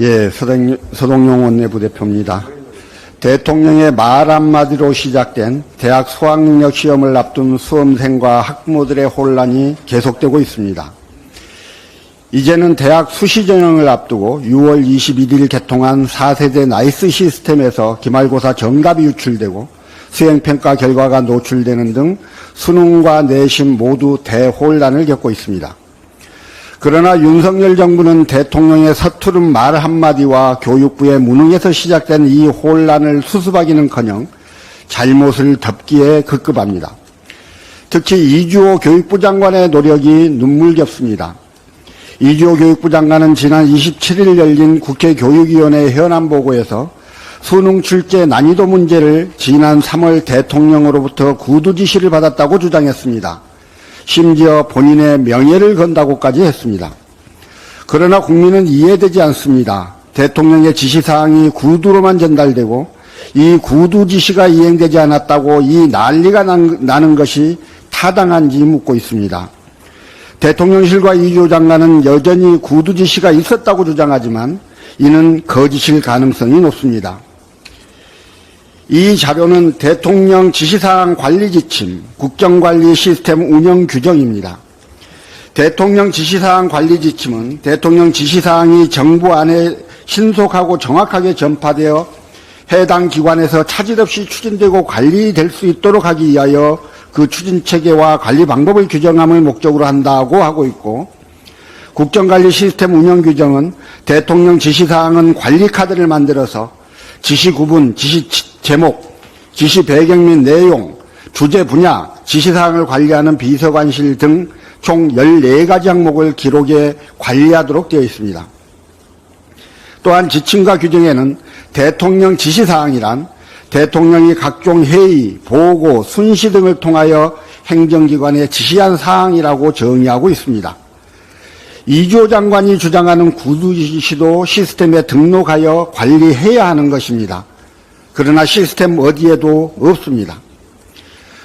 예, 서동용 원내부대표입니다. 대통령의 말 한마디로 시작된 대학 수학능력 시험을 앞둔 수험생과 학부모들의 혼란이 계속되고 있습니다. 이제는 대학 수시 전형을 앞두고 6월 21일 개통한 4세대 나이스 시스템에서 기말고사 정답이 유출되고 수행평가 결과가 노출되는 등 수능과 내신 모두 대혼란을 겪고 있습니다. 그러나 윤석열 정부는 대통령의 서투른 말 한마디와 교육부의 무능에서 시작된 이 혼란을 수습하기는커녕 잘못을 덮기에 급급합니다. 특히 이주호 교육부 장관의 노력이 눈물겹습니다. 이주호 교육부 장관은 지난 27일 열린 국회 교육위원회 현안보고에서 수능 출제 난이도 문제를 지난 3월 대통령으로부터 구두 지시를 받았다고 주장했습니다. 심지어 본인의 명예를 건다고까지 했습니다. 그러나 국민은 이해되지 않습니다. 대통령의 지시사항이 구두로만 전달되고 이 구두 지시가 이행되지 않았다고 이 난리가 나는 것이 타당한지 묻고 있습니다. 대통령실과 이주호 장관은 여전히 구두 지시가 있었다고 주장하지만 이는 거짓일 가능성이 높습니다. 이 자료는 대통령 지시사항 관리 지침, 국정관리 시스템 운영 규정입니다. 대통령 지시사항 관리 지침은 대통령 지시사항이 정부 안에 신속하고 정확하게 전파되어 해당 기관에서 차질 없이 추진되고 관리될 수 있도록 하기 위하여 그 추진 체계와 관리 방법을 규정함을 목적으로 한다고 하고 있고, 국정관리 시스템 운영 규정은 대통령 지시사항은 관리 카드를 만들어서 지시 구분, 지시 제목, 지시 배경 및 내용, 주제 분야, 지시사항을 관리하는 비서관실 등 총 14가지 항목을 기록에 관리하도록 되어 있습니다. 또한 지침과 규정에는 대통령 지시사항이란 대통령이 각종 회의, 보고, 순시 등을 통하여 행정기관에 지시한 사항이라고 정의하고 있습니다. 이주호 장관이 주장하는 구두 지시도 시스템에 등록하여 관리해야 하는 것입니다. 그러나 시스템 어디에도 없습니다.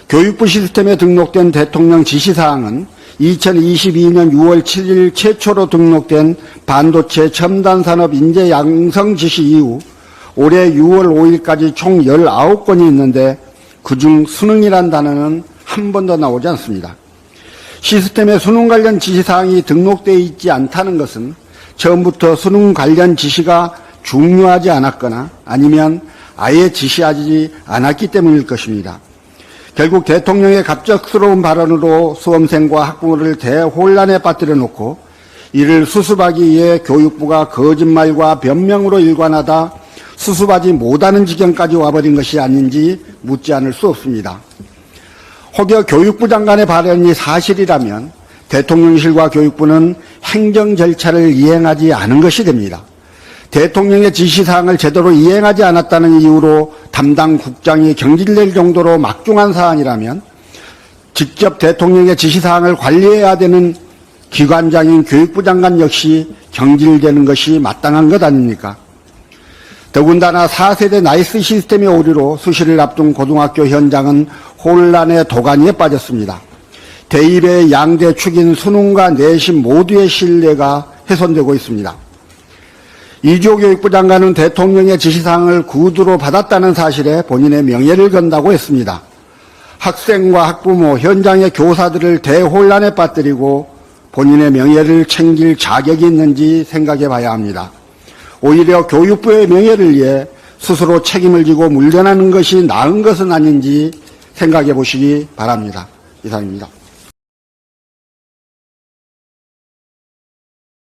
교육부 시스템에 등록된 대통령 지시사항은 2022년 6월 7일 최초로 등록된 반도체 첨단산업 인재 양성 지시 이후 올해 6월 5일까지 총 19건이 있는데 그중 수능이란 단어는 한 번도 나오지 않습니다. 시스템에 수능 관련 지시사항이 등록되어 있지 않다는 것은 처음부터 수능 관련 지시가 중요하지 않았거나 아니면 아예 지시하지 않았기 때문일 것입니다. 결국 대통령의 갑작스러운 발언으로 수험생과 학부모를 대혼란에 빠뜨려 놓고 이를 수습하기 위해 교육부가 거짓말과 변명으로 일관하다 수습하지 못하는 지경까지 와버린 것이 아닌지 묻지 않을 수 없습니다. 혹여 교육부 장관의 발언이 사실이라면 대통령실과 교육부는 행정 절차를 이행하지 않은 것이 됩니다. 대통령의 지시사항을 제대로 이행하지 않았다는 이유로 담당 국장이 경질될 정도로 막중한 사안이라면 직접 대통령의 지시사항을 관리해야 되는 기관장인 교육부 장관 역시 경질되는 것이 마땅한 것 아닙니까? 더군다나 4세대 나이스 시스템의 오류로 수시를 앞둔 고등학교 현장은 혼란의 도가니에 빠졌습니다. 대입의 양대 축인 수능과 내신 모두의 신뢰가 훼손되고 있습니다. 이주호 교육부 장관은 대통령의 지시사항을 구두로 받았다는 사실에 본인의 명예를 건다고 했습니다. 학생과 학부모, 현장의 교사들을 대혼란에 빠뜨리고 본인의 명예를 챙길 자격이 있는지 생각해 봐야 합니다. 오히려 교육부의 명예를 위해 스스로 책임을 지고 물러나는 것이 나은 것은 아닌지 생각해 보시기 바랍니다. 이상입니다.